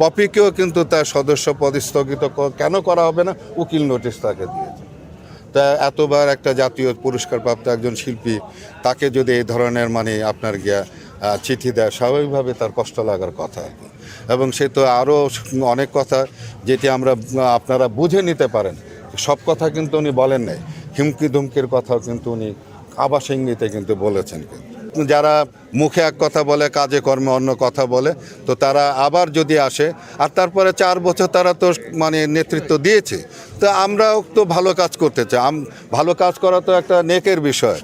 পপিকেও কিন্তু তার সদস্য পদ স্থগিত কেন করা হবে না, উকিল নোটিশ তাকে দিয়েছে। তা এতবার একটা জাতীয় পুরস্কারপ্রাপ্ত একজন শিল্পী, তাকে যদি এই ধরনের মানে আপনার চিঠি দেয়, স্বাভাবিকভাবে তার কষ্ট লাগার কথা আর কি। এবং সে তো আরও অনেক কথা যেটি আপনারা বুঝে নিতে পারেন, সব কথা কিন্তু উনি বলেন নাই। হুমকি ধুমকির কথাও কিন্তু উনি আবাস ইঙ্গিতে কিন্তু বলেছেন। যারা মুখে এক কথা বলে কাজে কর্মে অন্য কথা বলে, তো তারা আবার যদি আসে, আর তারপরে 4 বছর তারা তো মানে নেতৃত্ব দিয়েছে, তো আমরাও তো ভালো কাজ করতে চাই। ভালো কাজ করা তো একটা নেকের বিষয়,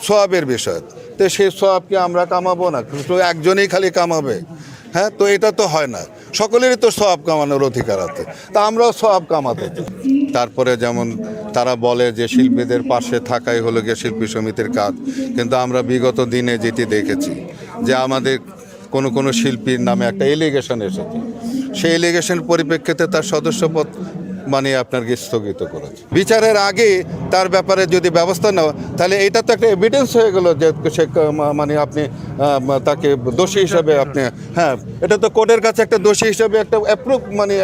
সওয়াবের বিষয়। তো সেই সওয়াবকে আমরা কামাবো না, শুধু একজনেই খালি কামাবে? হ্যাঁ, তো এটা তো হয় না, সকলেরই তো সওয়াব কামানোর অধিকার আছে, তা আমরাও সওয়াব কামাতে চাই। তারপরে যেমন তারা বলে যে শিল্পীদের পাশে থাকাই হলো গিয়ে শিল্পী সমিতির কাজ, কিন্তু আমরা বিগত দিনে যেটি দেখেছি যে আমাদের কোনো শিল্পীর নামে একটা এলিগেশন এসেছে, সেই এলিগেশনের পরিপ্রেক্ষিতে তার সদস্যপদ মানে আপনাকে স্থগিত করেছে। বিচারের আগে তার ব্যাপারে যদি ব্যবস্থা নেওয়া, তাহলে এটা তো একটা এভিডেন্স হয়ে গেল যে সে মানে আপনি তাকে দোষী হিসাবে আপনি, হ্যাঁ, এটা তো কোর্টের কাছে একটা দোষী হিসাবে একটা অ্যাপ্রুভ মানে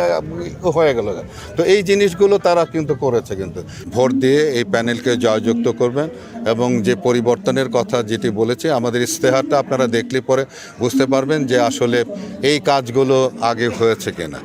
হয়ে গেল। তো এই জিনিসগুলো তারা কিন্তু করেছে। কিন্তু ভোট দিয়ে এই প্যানেলকে জয়যুক্ত করবেন, এবং যে পরিবর্তনের কথা যেটি বলেছে, আমাদের ইশতেহারটা আপনারা দেখলে পরে বুঝতে পারবেন যে আসলে এই কাজগুলো আগে হয়েছে কিনা।